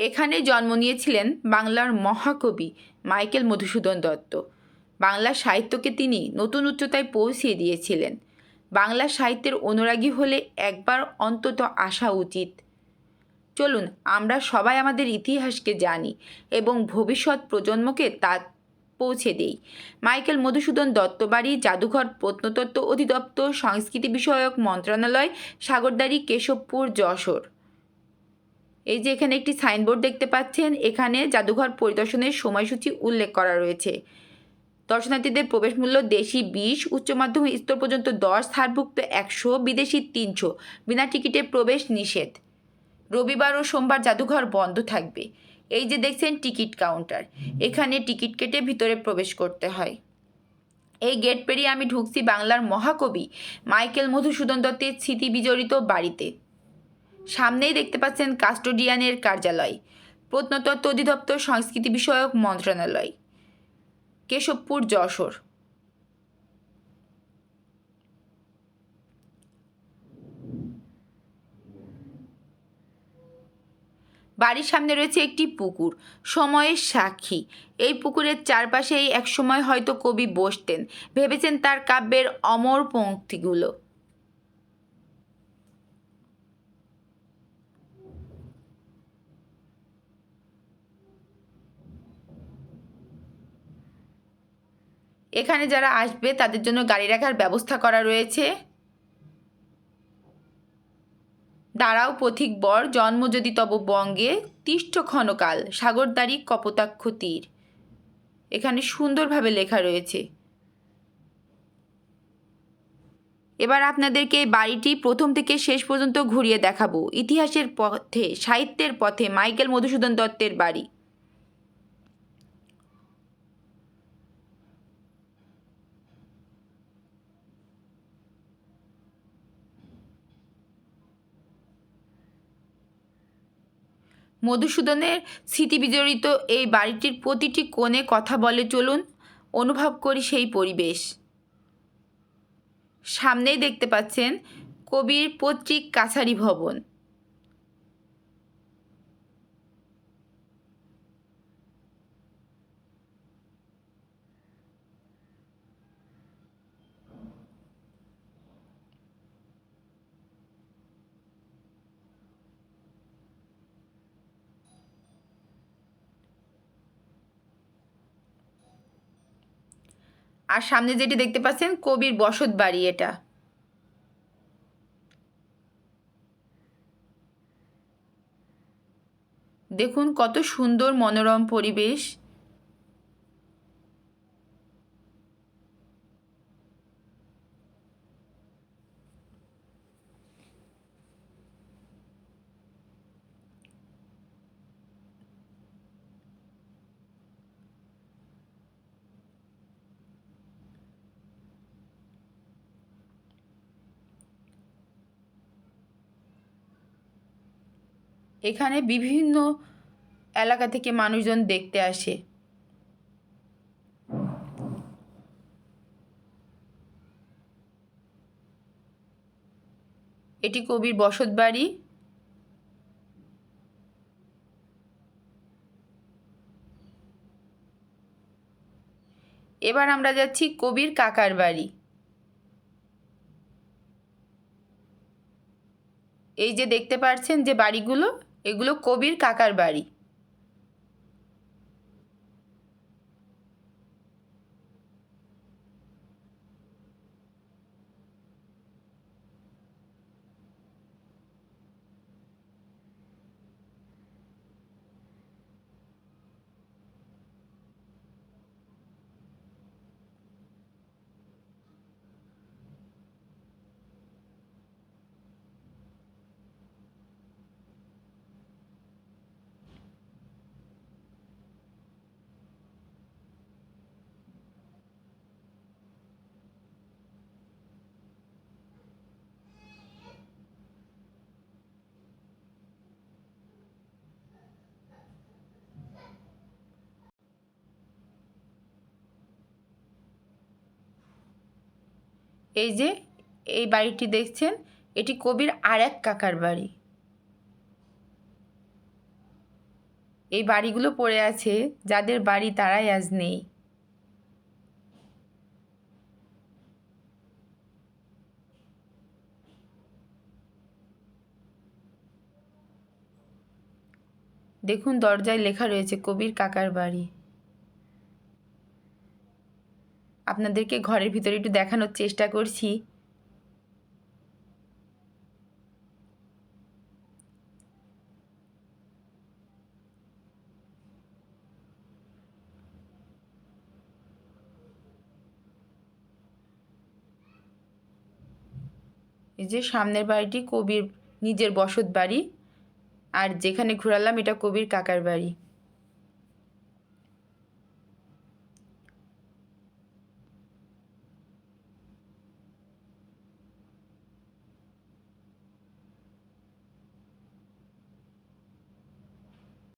এখানে জন্ম নিয়েছিলেন বাংলার মহাকবি মাইকেল মধুসূদন দত্ত। বাংলা সাহিত্যকে তিনি নতুন উচ্চতায় পৌঁছিয়ে দিয়েছিলেন। বাংলা সাহিত্যের অনুরাগী হলে একবার অন্তত আসা উচিত। চলুন আমরা সবাই আমাদের ইতিহাসকে জানি এবং ভবিষ্যৎ প্রজন্মকে তা পৌঁছে দেই। মাইকেল মধুসূদন দত্ত বাড়ি, জাদুঘর, প্রত্নতত্ত্ব অধিদপ্তর, সংস্কৃতি বিষয়ক মন্ত্রণালয়, সাগরদাড়ি, কেশবপুর, যশোর। এই যে এখানে একটি সাইনবোর্ড দেখতে পাচ্ছেন, এখানে জাদুঘর পরিদর্শনের সময়সূচি উল্লেখ করা রয়েছে। দর্শনার্থীদের প্রবেশ মূল্য দেশি 20, উচ্চ মাধ্যমিক স্তর পর্যন্ত 10, ছাড়ভুক্ত 100, বিদেশি 300। বিনা টিকিটে প্রবেশ নিষেধ। রবিবার ও সোমবার জাদুঘর বন্ধ থাকবে। এই যে দেখছেন টিকিট কাউন্টার, এখানে টিকিট কেটে ভিতরে প্রবেশ করতে হয়। এই গেট পেরিয়ে আমি ঢুকছি বাংলার মহাকবি মাইকেল মধুসূদন দত্তের স্মৃতি বিজড়িত বাড়িতে। সামনেই দেখতে পাচ্ছেন কাস্টোডিয়ানের কার্যালয়, প্রত্নতত্ত্ব অধিদপ্তর, সংস্কৃতি বিষয়ক মন্ত্রণালয়, কেশবপুর, যশোর। বাড়ির সামনে রয়েছে একটি পুকুর, সময়ের সাক্ষী। এই পুকুরের চারপাশেই একসময় হয়তো কবি বসতেন, ভেবেছেন তার কাব্যের অমর পংক্তিগুলো। এখানে যারা আসবে তাদের জন্য গাড়ি রাখার ব্যবস্থা করা রয়েছে। দাঁড়াও পথিক বর, জন্ম যদি তব বঙ্গে, তিষ্ঠ ক্ষণকাল, সাগরদাড়ি কপোতাক্ষ তীর। এখানে সুন্দরভাবে লেখা রয়েছে। এবার আপনাদেরকে এই বাড়িটি প্রথম থেকে শেষ পর্যন্ত ঘুরিয়ে দেখাবো। ইতিহাসের পথে, সাহিত্যের পথে মাইকেল মধুসূদন দত্তের বাড়ি। মধুসূদনের স্মৃতিবিজড়িত এই বাড়িটির প্রতিটি কোণে কথা বলে, চলুন অনুভব করি সেই পরিবেশ। সামনেই দেখতে পাচ্ছেন কবির পৈতৃক কাছারি ভবন। আর সামনে যেটি দেখতে পাচ্ছেন কবির বসত বাড়ি এটা। দেখুন কত সুন্দর মনোরম পরিবেশ। এখানে বিভিন্ন এলাকা থেকে মানুষজন দেখতে আসে। এটি কবির বসত বাড়ি। এবার আমরা যাচ্ছি কবির কাকার বাড়ি। এই যে দেখতে পাচ্ছেন যে বাড়িগুলো, এগুলো কবির কাকার বাড়ি। এই যে এই বাড়িটি দেখছেন, এটি কবির আর এক কাকার বাড়ি। এই বাড়িগুলো পড়ে আছে, যাদের বাড়ি তারাই আজ নেই। দেখুন, দরজায় লেখা রয়েছে কবির কাকার বাড়ি। আপনাদেরকে ঘরের ভিতরে একটু দেখানোর চেষ্টা করছি। এই যে সামনের বাড়িটি কবির নিজের বসত বাড়ি, আর যেখানে ঘোরালাম এটা কবির কাকার বাড়ি।